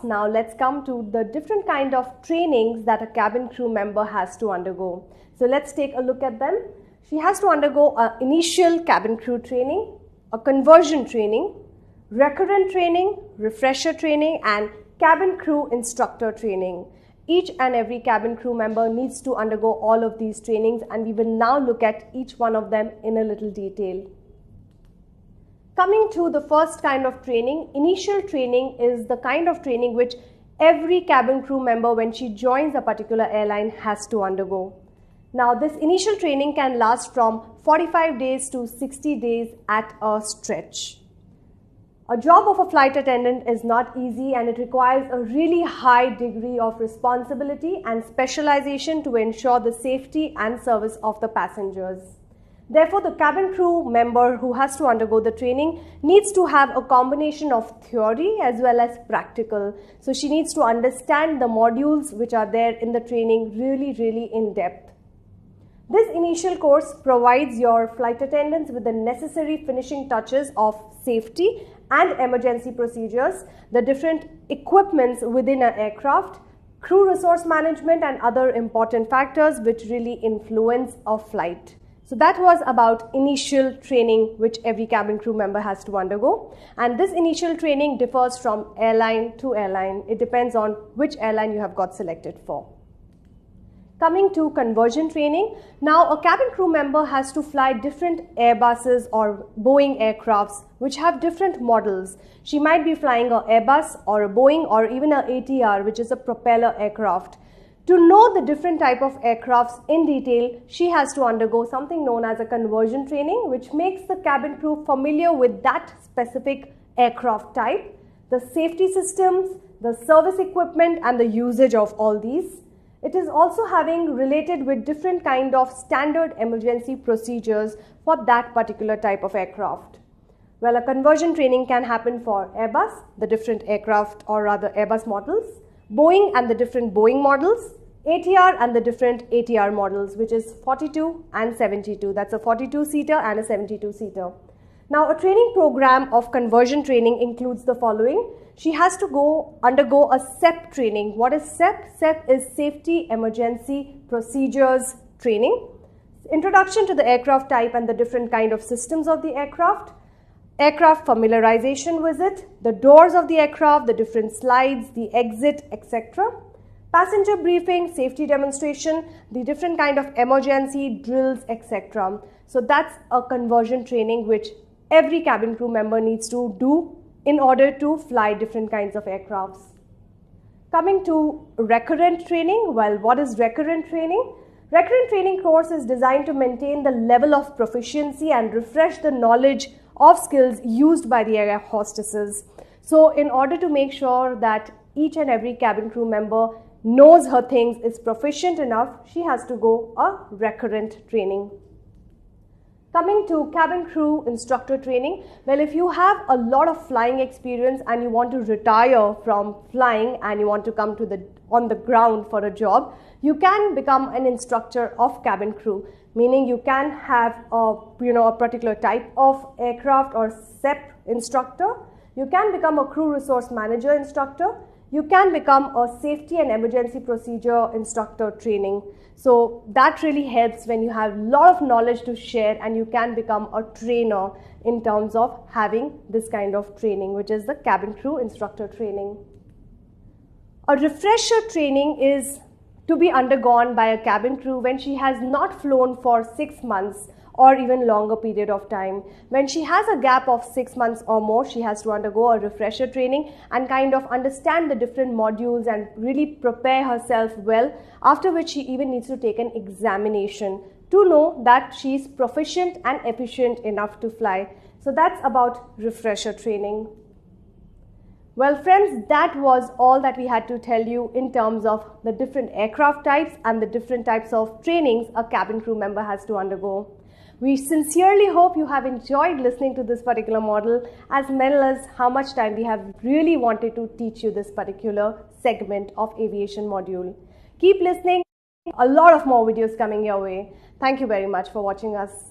aircrafts, now let's come to the different kind of trainings that a cabin crew member has to undergo. So let's take a look at them. She has to undergo an initial cabin crew training, a conversion training, recurrent training, refresher training, and cabin crew instructor training. Each and every cabin crew member needs to undergo all of these trainings, and we will now look at each one of them in a little detail. Coming to the first kind of training, initial training is the kind of training which every cabin crew member when she joins a particular airline has to undergo. Now this initial training can last from 45 days to 60 days at a stretch. A job of a flight attendant is not easy, and it requires a really high degree of responsibility and specialization to ensure the safety and service of the passengers. Therefore, the cabin crew member who has to undergo the training needs to have a combination of theory as well as practical. So she needs to understand the modules which are there in the training really in depth. This initial course provides your flight attendants with the necessary finishing touches of safety and emergency procedures, the different equipments within an aircraft, crew resource management, and other important factors which really influence a flight. So that was about initial training which every cabin crew member has to undergo. And this initial training differs from airline to airline. It depends on which airline you have got selected for. Coming to conversion training, now a cabin crew member has to fly different Airbuses or Boeing aircrafts which have different models. She might be flying an Airbus or a Boeing or even an ATR, which is a propeller aircraft. To know the different type of aircrafts in detail, she has to undergo something known as a conversion training, which makes the cabin crew familiar with that specific aircraft type, the safety systems, the service equipment, and the usage of all these. It is also having related with different kind of standard emergency procedures for that particular type of aircraft. Well, a conversion training can happen for Airbus, the different aircraft or rather Airbus models, Boeing and the different Boeing models, ATR and the different ATR models, which is 42 and 72. That's a 42-seater and a 72-seater. Now, a training program of conversion training includes the following. She has to undergo a SEP training. What is SEP? SEP is Safety Emergency Procedures Training. Introduction to the aircraft type and the different kind of systems of the aircraft. Aircraft familiarization visit. The doors of the aircraft, the different slides, the exit, etc. Passenger briefing, safety demonstration, the different kind of emergency drills, etc. So that's a conversion training which every cabin crew member needs to do in order to fly different kinds of aircrafts. Coming to recurrent training, well, what is recurrent training? Recurrent training course is designed to maintain the level of proficiency and refresh the knowledge of skills used by the air hostesses. So in order to make sure that each and every cabin crew member knows her things, is proficient enough, she has to go a recurrent training. Coming to cabin crew instructor training, well, if you have a lot of flying experience and you want to retire from flying and you want to come to on the ground for a job, you can become an instructor of cabin crew, meaning you can have a particular type of aircraft or SEP instructor. You can become a crew resource manager instructor. You can become a safety and emergency procedure instructor training. So that really helps when you have a lot of knowledge to share and you can become a trainer in terms of having this kind of training, which is the cabin crew instructor training. A refresher training is to be undergone by a cabin crew when she has not flown for 6 months or even longer period of time. When she has a gap of 6 months or more, she has to undergo a refresher training and kind of understand the different modules and really prepare herself well, after which she even needs to take an examination to know that she is proficient and efficient enough to fly. So that's about refresher training. Well friends, that was all that we had to tell you in terms of the different aircraft types and the different types of trainings a cabin crew member has to undergo. We sincerely hope you have enjoyed listening to this particular model as well as how much time we have really wanted to teach you this particular segment of aviation module. Keep listening, a lot of more videos coming your way. Thank you very much for watching us.